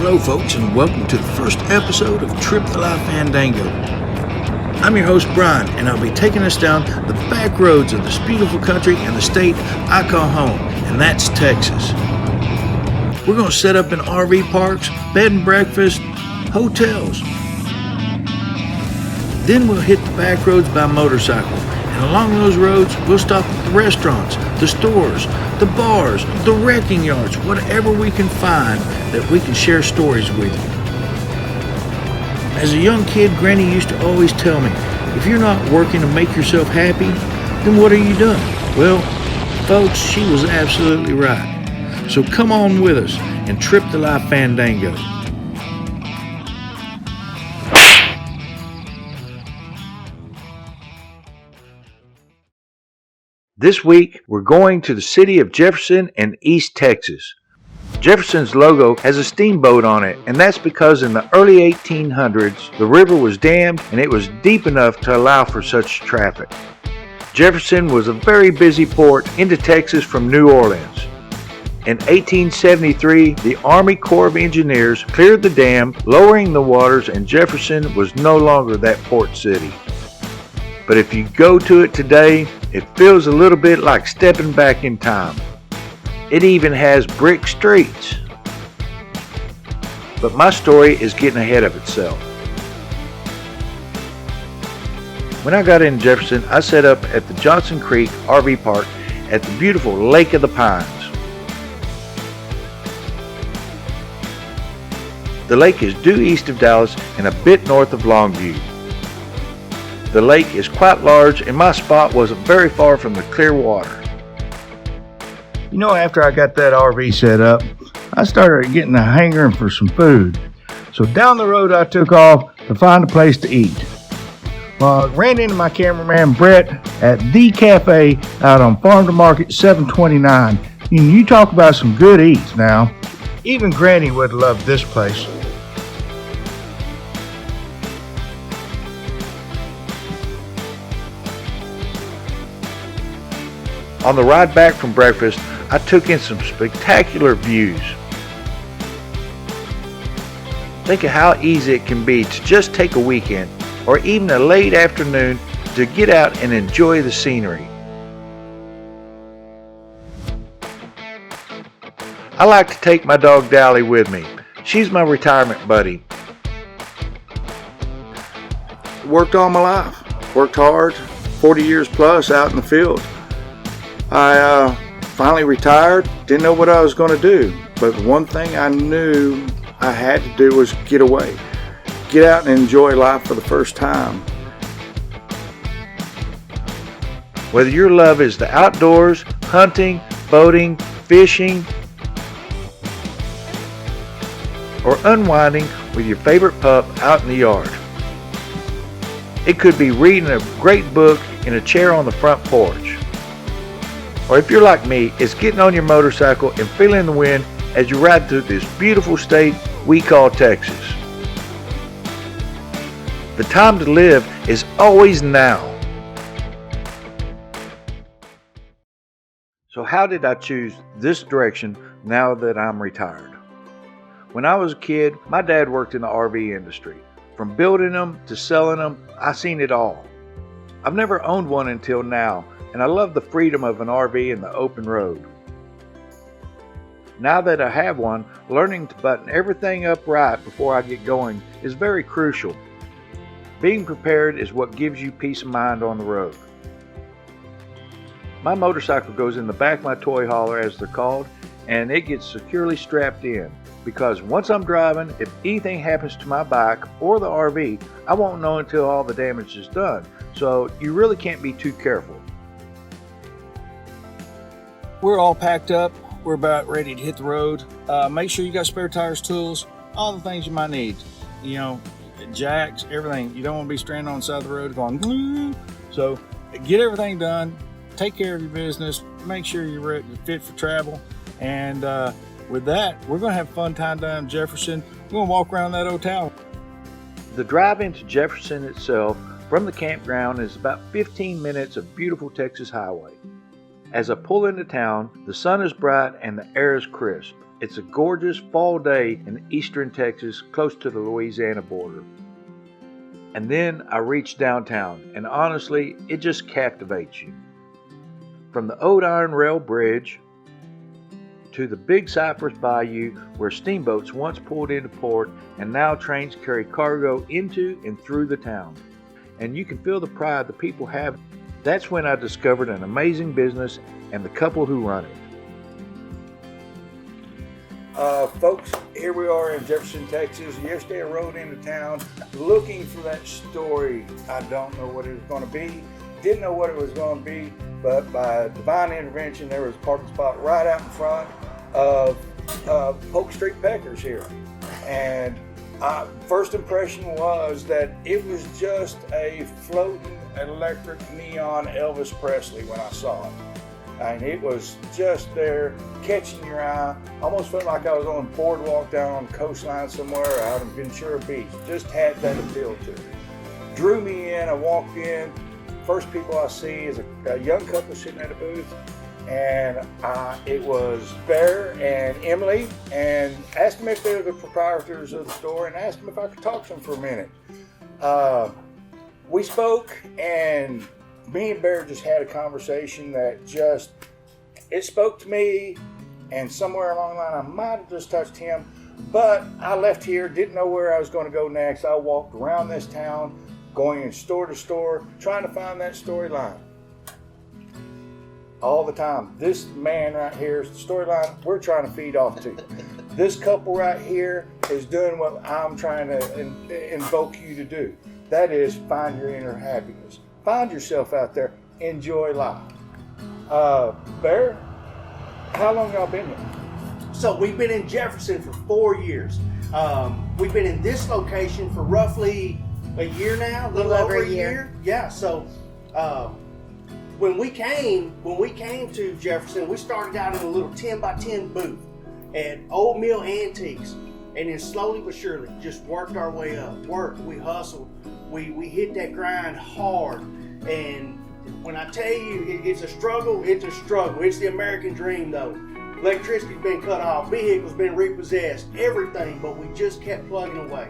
Hello folks, and welcome to the first episode of Trip the Life Fandango. I'm your host Brian, and I'll be taking us down the back roads of this beautiful country and the state I call home, and that's Texas. We're going to set up in RV parks, bed and breakfast, hotels. Then we'll hit the back roads by motorcycle, and along those roads we'll stop at the restaurants, the stores, the bars, the wrecking yards, whatever we can find that we can share stories with you. As a young kid, Granny used to always tell me, if you're not working to make yourself happy, then what are you doing? Well, folks, she was absolutely right. So come on with us and trip the life Fandango. This week, we're going to the city of Jefferson in East Texas. Jefferson's logo has a steamboat on it, and that's because in the early 1800s, the river was dammed and it was deep enough to allow for such traffic. Jefferson was a very busy port into Texas from New Orleans. In 1873, the Army Corps of Engineers cleared the dam, lowering the waters, and Jefferson was no longer that port city. But if you go to it today, it feels a little bit like stepping back in time. It even has brick streets. But my story is getting ahead of itself. When I got in Jefferson, I set up at the Johnson Creek RV Park at the beautiful Lake of the Pines. The lake is due east of Dallas and a bit north of Longview. The lake is quite large, and my spot wasn't very far from the clear water. You know, after I got that RV set up, I started getting a hankering for some food. So down the road I took off to find a place to eat. Well, I ran into my cameraman Brett at The Cafe out on Farm to Market 729. You talk about some good eats now. Even Granny would love this place. On the ride back from breakfast, I took in some spectacular views. Think of how easy it can be to just take a weekend or even a late afternoon to get out and enjoy the scenery. I like to take my dog Dally with me. She's my retirement buddy. Worked all my life. Worked hard, 40 years plus out in the field. I finally retired, didn't know what I was going to do, but one thing I knew I had to do was get away. Get out and enjoy life for the first time. Whether your love is the outdoors, hunting, boating, fishing, or unwinding with your favorite pup out in the yard. It could be reading a great book in a chair on the front porch. Or if you're like me, it's getting on your motorcycle and feeling the wind as you ride through this beautiful state we call Texas. The time to live is always now. So how did I choose this direction now that I'm retired? When I was a kid, my dad worked in the RV industry. From building them to selling them, I've seen it all. I've never owned one until now, and I love the freedom of an RV and the open road. Now that I have one, learning to button everything up right before I get going is very crucial. Being prepared is what gives you peace of mind on the road. My motorcycle goes in the back of my toy hauler, as they're called, and it gets securely strapped in, because once I'm driving, if anything happens to my bike or the RV, I won't know until all the damage is done, so you really can't be too careful. We're all packed up. We're about ready to hit the road. Make sure you got spare tires, tools, all the things you might need. You know, jacks, everything. You don't want to be stranded on the side of the road going, so get everything done. Take care of your business. Make sure you're fit for travel. And with that, we're going to have a fun time down in Jefferson. We're going to walk around that old town. The drive into Jefferson itself from the campground is about 15 minutes of beautiful Texas highway. As I pull into town, the sun is bright and the air is crisp. It's a gorgeous fall day in eastern Texas, close to the Louisiana border. And then I reach downtown, and honestly, it just captivates you. From the Old Iron Rail Bridge to the Big Cypress Bayou, where steamboats once pulled into port and now trains carry cargo into and through the town. And you can feel the pride the people have. That's when I discovered an amazing business and the couple who run it. Folks, here we are in Jefferson, Texas. Yesterday I rode into town looking for that story. I don't know what it was going to be. Didn't know what it was going to be, but by divine intervention, there was a parking spot right out in front of Polk Street Peckers here. And first impression was that it was just a floating electric neon Elvis Presley when I saw it. And it was just there catching your eye. Almost felt like I was on a boardwalk down on the coastline somewhere out in Ventura Beach. Just had that appeal to it. Drew me in, I walked in. First people I see is a young couple sitting at a booth. And it was Bear and Emily, and asked them if they were the proprietors of the store and asked them if I could talk to them for a minute. We spoke, and me and Bear just had a conversation that it spoke to me, and somewhere along the line I might have just touched him, but I left here, didn't know where I was going to go next. I walked around this town, going in store to store, trying to find that storyline. All the time. This man right here is the storyline we're trying to feed off to. This couple right here is doing what I'm trying to invoke you to do. That is, find your inner happiness. Find yourself out there. Enjoy life. Bear, how long y'all been here? So we've been in Jefferson for 4 years. We've been in this location for roughly a year now, a little over a year. Yeah, so when we came to Jefferson, we started out in a little 10 by 10 booth at Old Mill Antiques, and then slowly but surely just worked our way up. We hustled, we hit that grind hard, and when I tell you it's a struggle, it's a struggle. It's the American dream though. Electricity's been cut off, vehicles been repossessed, everything, but we just kept plugging away.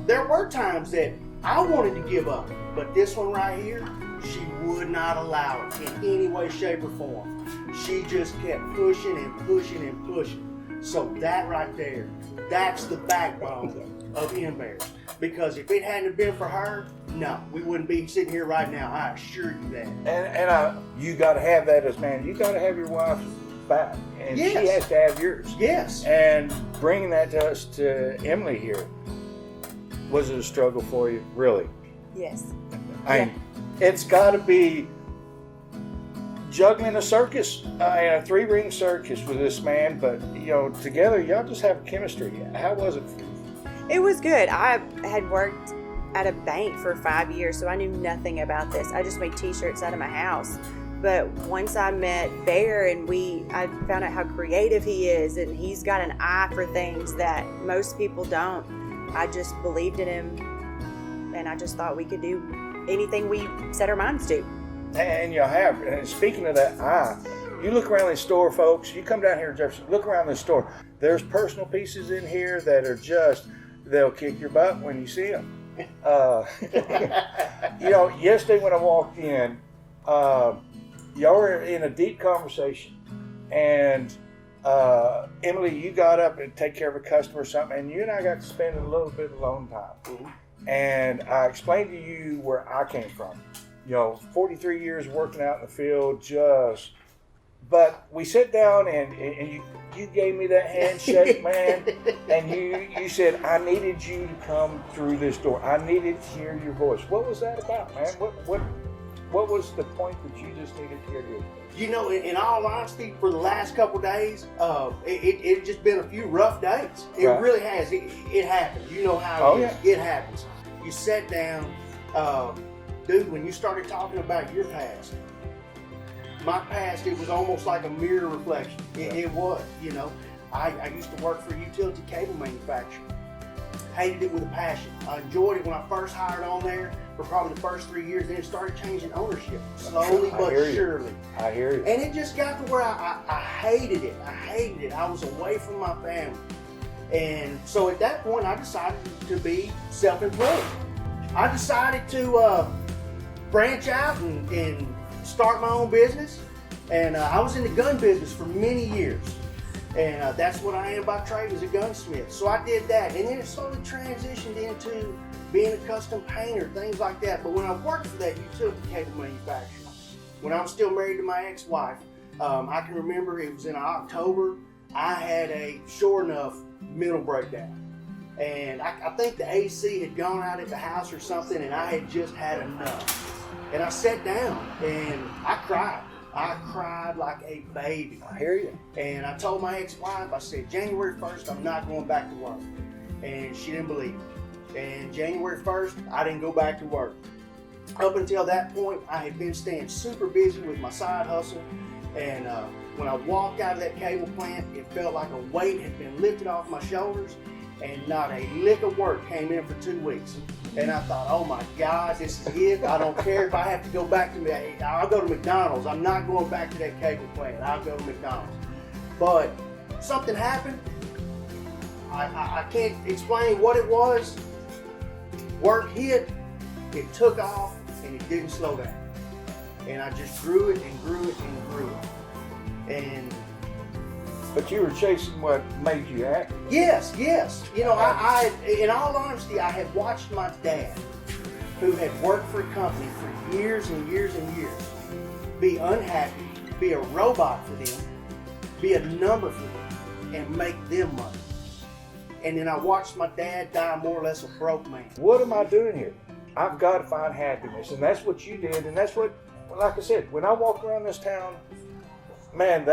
There were times that I wanted to give up, but this one right here, she would not allow it in any way, shape, or form. She just kept pushing and pushing and pushing. So that right there, that's the backbone of M-Bears. Because if it hadn't been for her, no, we wouldn't be sitting here right now. I assure you that. And you got to have that as man. You got to have your wife's back, and yes. She has to have yours. Yes. And bringing that to us, to Emily here, was it a struggle for you? Really? Yes. It's got to be juggling a circus, a 3-ring circus with this man, but together y'all just have chemistry. How was it for you? It was good. I had worked at a bank for 5 years, so I knew nothing about this. I just made t-shirts out of my house. But once I met Bear and I found out how creative he is, and he's got an eye for things that most people don't. I just believed in him, and I just thought we could do anything we set our minds to. And you have. And speaking of that eye, you look around this store, folks. You come down here in Jefferson, look around this store. There's personal pieces in here that are they'll kick your butt when you see them. Yesterday when I walked in, y'all were in a deep conversation, and Emily, you got up and take care of a customer or something, and you and I got to spend a little bit of alone time. Mm-hmm. And I explained to you where I came from. 43 years working out in the field, but we sat down and you gave me that handshake, man, and you said, I needed you to come through this door. I needed to hear your voice. What was that about, man? What was the point that you just needed to hear your voice? In all honesty, for the last couple days, it just been a few rough days. It right. Really has. It happens. You know how it is. Yeah. It happens. You sat down, dude, when you started talking about your past, my past, it was almost like a mirror reflection. It was, I used to work for a utility cable manufacturer. Hated it with a passion. I enjoyed it when I first hired on there, for probably the first 3 years. Then it started changing ownership, slowly but surely. I hear you. And it just got to where I hated it. I hated it. I was away from my family. And so at that point, I decided to be self-employed. I decided to branch out and start my own business. And I was in the gun business for many years. And that's what I am by trade, as a gunsmith. So I did that. And then it slowly transitioned into being a custom painter, things like that. But when I worked for that utility cable manufacturer, when I was still married to my ex-wife, I can remember it was in October. I had a, sure enough, mental breakdown. And I think the AC had gone out at the house or something, and I had just had enough. And I sat down and I cried. I cried like a baby. I hear you. And I told my ex-wife, I said, January 1st, I'm not going back to work. And she didn't believe me. And January 1st, I didn't go back to work. Up until that point, I had been staying super busy with my side hustle. And when I walked out of that cable plant, it felt like a weight had been lifted off my shoulders, and not a lick of work came in for 2 weeks. And I thought, oh my God, this is it. I don't care if I have to go back to, I'll go to McDonald's. I'm not going back to that cable plant. I'll go to McDonald's. But something happened. I can't explain what it was. Work hit, it took off, and it didn't slow down. And I just grew it and grew it and grew it. And but you were chasing what made you happy. yes. You know, I in all honesty, I had watched my dad, who had worked for a company for years and years and years, be unhappy, be a robot for them, be a number for them, and make them money. And then I watched my dad die more or less a broke man. What am I doing here? I've got to find happiness, and that's what you did, and that's what, like I said, when I walked around this town, man,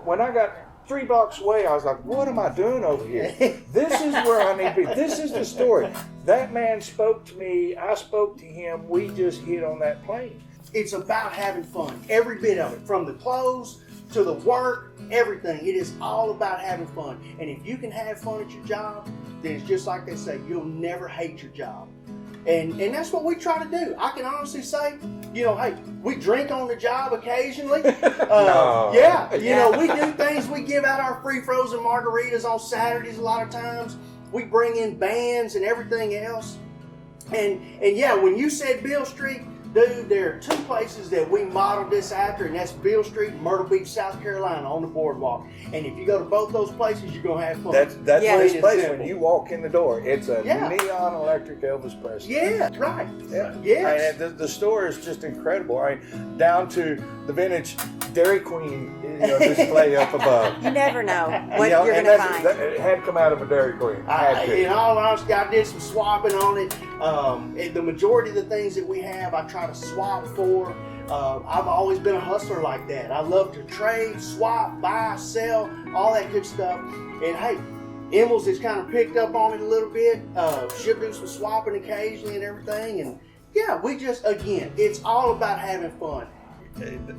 when I got 3 blocks away, I was like, what am I doing over here? This is where I need to be. This is the story. That man spoke to me. I spoke to him. We just hit on that plane. It's about having fun. Every bit of it. From the clothes to the work, everything. It is all about having fun. And if you can have fun at your job, then it's just like they say, you'll never hate your job. And that's what we try to do. I can honestly say, you know, hey, we drink on the job occasionally. No. Yeah, you know, we do things. We give out our free frozen margaritas on Saturdays a lot of times. We bring in bands and everything else. And yeah, when you said Beale Street, dude, there are 2 places that we modeled this after, and that's Beale Street and Myrtle Beach, South Carolina, on the boardwalk. And if you go to both those places, you're gonna have fun. That's Yeah. what this It's place. simple. When you walk in the door, it's a Yeah. neon electric Elvis Presley. Yeah, right. Yeah. Yes. I mean, the store is just incredible. I mean, down to the vintage Dairy Queen display up above. You never know what You know, you're and going to find. it had come out of a Dairy Queen. In all honesty, I did some swapping on it. The majority of the things that we have, I try to swap for. I've always been a hustler like that. I love to trade, swap, buy, sell, all that good stuff. And hey, Emmels has kind of picked up on it a little bit. She'll do some swapping occasionally and everything. And yeah, we just, again, it's all about having fun.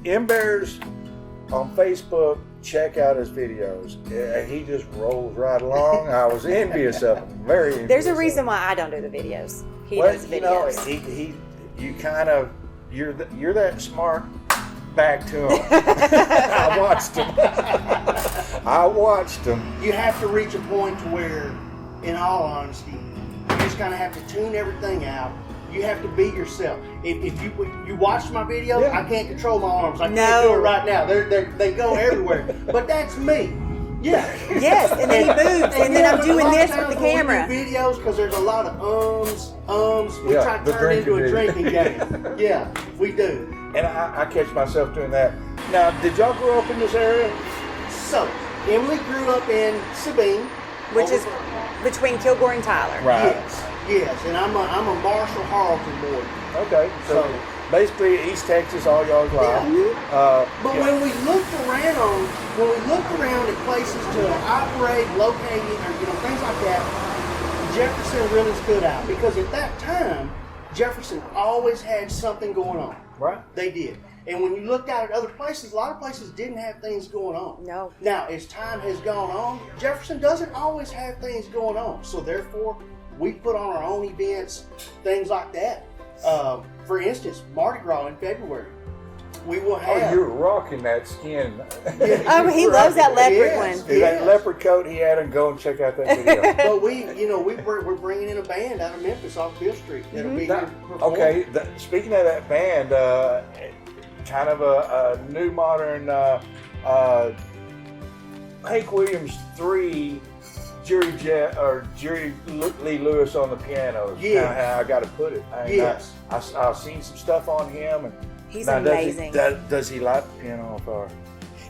M-Bears on Facebook, check out his videos. Yeah, he just rolls right along. I was envious of him. Very envious. There's a of reason him. why I don't do the videos. He Well, does you know, videos. you kind of, you're that smart back to him. I watched him. You have to reach a point to where, in all honesty, you just kind of have to tune everything out. You have to be yourself. If you watch my videos, Yeah. I can't control my arms. I No. can't do it right now. They go everywhere. But that's me. Yeah. Yes, and then he moves, and then yeah, I'm but a doing lot of this with times the when camera. we do videos, because there's a lot of ums. We Yeah, try to the turn it into a drinking drinking game. Yeah, we do. And I catch myself doing that. Now, did y'all grow up in this area? So, Emily grew up in Sabine, Which over- is between Kilgore and Tyler. Right. Yes, and I'm a Marshall Harleton boy. Okay. So basically, East Texas, all y'all's life. But when we looked around at places to operate, locate, or things like that, Jefferson really stood out because at that time, Jefferson always had something going on. Right. They did. And when you looked out at other places, a lot of places didn't have things going on. No. Now, as time has gone on, Jefferson doesn't always have things going on. So therefore, we put on our own events, things like that. For instance, Mardi Gras in February. We will Oh, have. you're rocking that skin. Oh, he loves that leopard one. See that leopard coat he had, and go and check out that video. But we're bringing in a band out of Memphis off Bill Street that'll be here. Okay, speaking of that band, kind of a new modern Hank Williams 3, Jerry Lee Lewis on the piano. Is Yes. kind of how I got to put it. Yes. I've seen some stuff on him, and He's now, amazing. Does he light the piano on fire?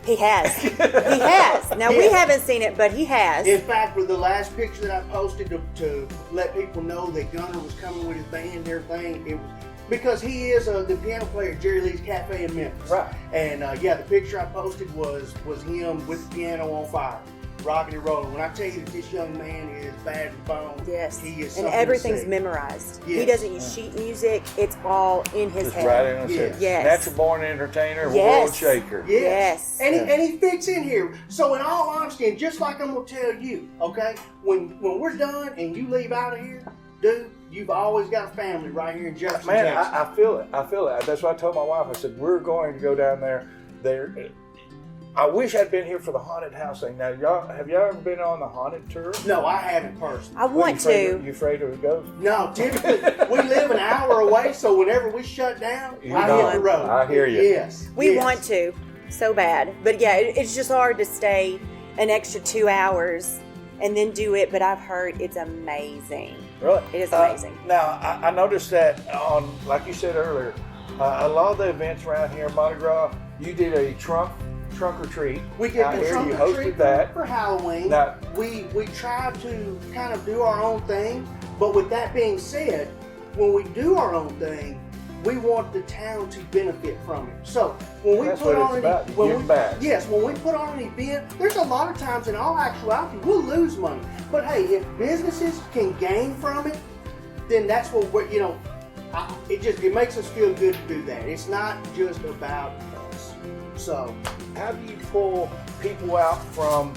He has. He has. Now, we haven't seen it, but he has. In fact, with the last picture that I posted to let people know that Gunner was coming with his band and everything, it was because he is the piano player at Jerry Lee's Cafe in Memphis. Right. And the picture I posted was him with the piano on fire, rocking and rolling. When I tell you that this young man is bad as bone, Yes. he is And something everything's to see. memorized. He Yes. doesn't use sheet music. It's all in his Just head. right in his head. Yes. Natural born entertainer, Yes. world shaker. Yes. Yes. And he fits in here. So in all honesty, and just like I'm gonna tell you, okay, when we're done and you leave out of here, dude, you've always got a family right here in Jefferson. Man, Texas. I feel it. I feel it. That's what I told my wife. I said, we're going to go down there. I wish I'd been here for the haunted house thing. Now, have y'all ever been on the haunted tour? No, I haven't personally. I want to. You afraid of ghosts? No, typically we live an hour away, so whenever we shut down, You I don't. hit the road. I hear you. Yes. We yes. want to so bad. But yeah, it's just hard to stay an extra 2 hours and then do it. But I've heard it's amazing. Really? It is amazing. Now, I noticed that on, like you said earlier, a lot of the events around here, Mardi Gras, you did a trunk or treat. We get out the here. trunk You or hosted treat that. for Halloween. Now- we try to kind of do our own thing, but with that being said, when we do our own thing, we want the town to benefit from it. So when we That's put what on it's an about, giving back. yes, when we put on an event, there's a lot of times in all actuality we'll lose money. But hey, if businesses can gain from it, then that's what we're it makes us feel good to do that. It's not just about us. So How do you pull people out from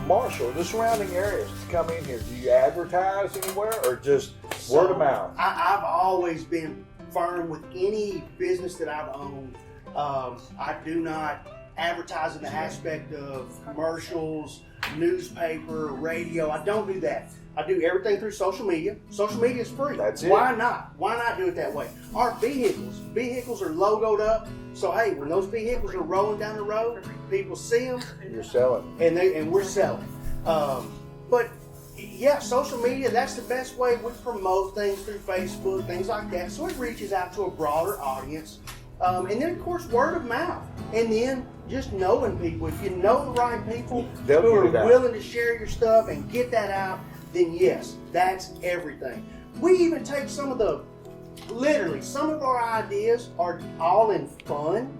Marshall, the surrounding areas, to come in here? Do you advertise anywhere, or just word of mouth? I've always been firm with any business that I've owned. I do not advertise in the aspect of commercials, newspaper, radio. I don't do that. I do everything through social media. Social media is free. That's it. Why not? Why not do it that way? Our vehicles are logoed up. So hey, when those vehicles are rolling down the road, people see them, You're selling. and we're selling. But yeah, social media, that's the best way we promote things through Facebook, things like that. So it reaches out to a broader audience. And then of course word of mouth. And then just knowing people. If you know the right people They'll who get it are out. willing to share your stuff and get that out, then yes, that's everything. We even take some of our ideas are all in fun.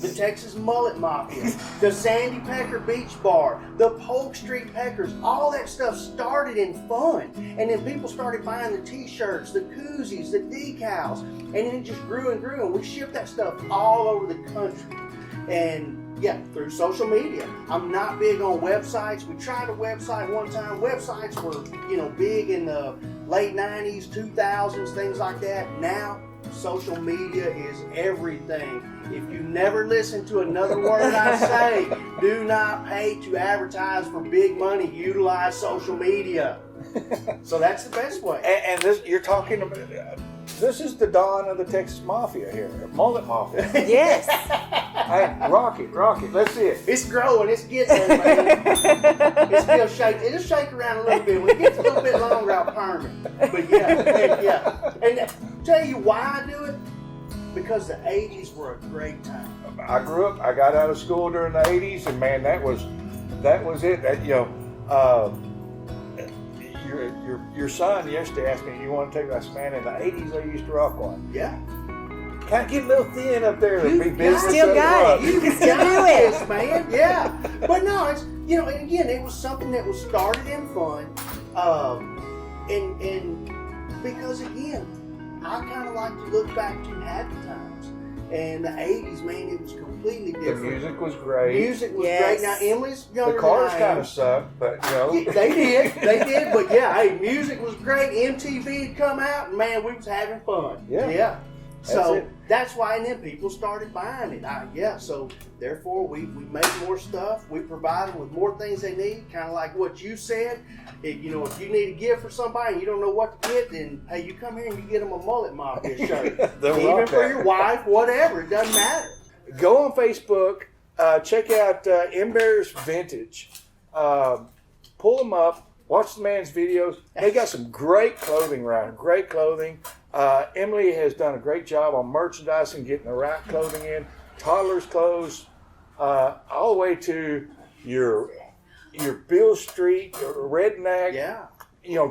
The Texas Mullet Mafia, the Sandy Pecker Beach Bar, the Polk Street Peckers, all that stuff started in fun. And then people started buying the t-shirts, the koozies, the decals, and then it just grew and grew. And we shipped that stuff all over the country. And yeah, through social media. I'm not big on websites. We tried a website one time. Websites were, big in the late 90s, 2000s, things like that. Now, social media is everything. If you never listen to another word I say, do not pay to advertise for big money. Utilize social media. So that's the best way. And this, you're talking about, this is the dawn of the Texas Mafia here, Mullet Mafia. Yes. Hey, rock it. Let's see it. It's growing. It's getting there, man. It's still shaking. It'll shake around a little bit. When it gets a little bit longer, I'll perm it. But yeah. And tell you why I do it? Because the 80s were a great time. I grew up. I got out of school during the '80s, and man, that was it. Your son yesterday asked me, "You want to take us, man?" In the '80s, they used to rock one. Yeah. Kind of get a little thin up there. You Big business. still up got front. it. You can still do Yes, it. man. Yeah. But no, it's and again, it was something that was started in fun, and because again, I kind of like to look back to happy times. And the 80s, man, it was completely The different. music was great. Music was Yes. great. Now, Emily's The younger cars than I am. kind of sucked, but you know. Yeah, they did, but yeah, hey, music was great. MTV had come out, and man, we was having fun. Yeah. So it. that's why, and then people started buying it. So therefore, we make more stuff. We provide them with more things they need, kind of like what you said. If you need a gift for somebody and you don't know what to get, then hey, you come here and you get them a mullet mafia shirt, They'll even rock for that. your wife, whatever. It doesn't matter. Go on Facebook, check out Ember's Vintage. Pull them up, watch the man's videos. They got some great clothing around, great clothing. Emily has done a great job on merchandising, getting the right clothing in, toddlers' clothes, all the way to your Bill Street, your redneck, Yeah.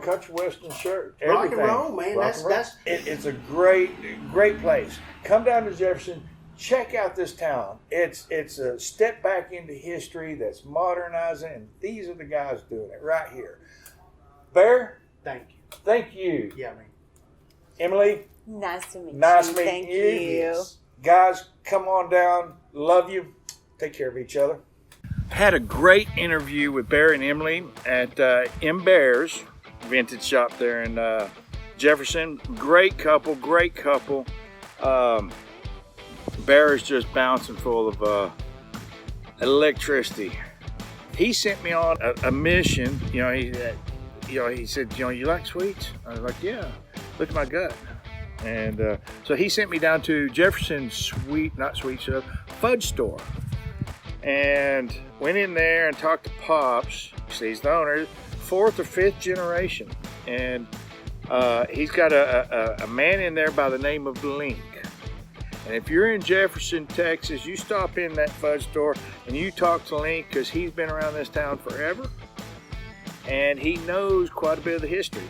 country western shirt. Rock and Everything. roll, man. Rock and roll. It's a great place. Come down to Jefferson. Check out this town. It's a step back into history that's modernizing, and these are the guys doing it right here. Bear, Thank you. thank you. Yeah, man. Emily, Nice to meet nice you. meeting Thank you. you. Yes. Guys, come on down. Love you. Take care of each other. Had a great interview with Bear and Emily at Ember's Vintage Shop there in Jefferson. Great couple. Bear is just bouncing full of electricity. He sent me on a mission. He said, you like sweets? I was like, yeah. Look at my gut. And so he sent me down to Jefferson fudge store, and went in there and talked to Pops. He's the owner, 4th or 5th generation, and he's got a man in there by the name of Link. And if you're in Jefferson, Texas, you stop in that fudge store and you talk to Link, because he's been around this town forever and he knows quite a bit of the history.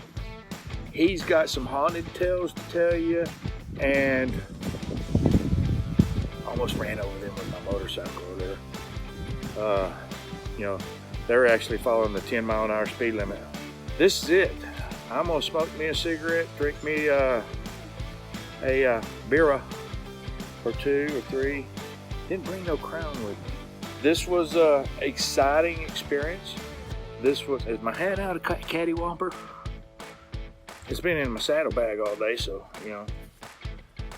He's got some haunted tales to tell you, and almost ran over them with my motorcycle over there. They're actually following the 10-mile-an-hour speed limit. This is it. I'm gonna smoke me a cigarette, drink me a beer or 2 or 3. Didn't bring no crown with me. This was a exciting experience. Is my hat out of cattywampus? It's been in my saddlebag all day, so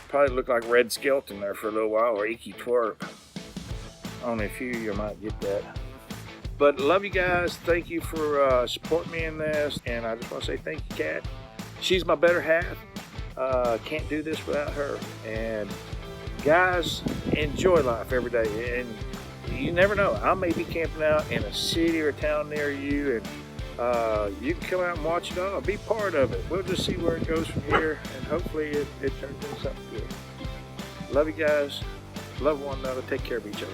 probably look like Red Skelton there for a little while, or Icky Twerk. Only a few of you might get that. But love you guys. Thank you for supporting me in this, and I just want to say thank you, Kat. She's my better half. Can't do this without her. And guys, enjoy life every day. And you never know, I may be camping out in a city or a town near you, and you can come out and watch it all, be part of it. We'll just see where it goes from here, and hopefully it turns into something good. Love you guys. Love one another. Take care of each other.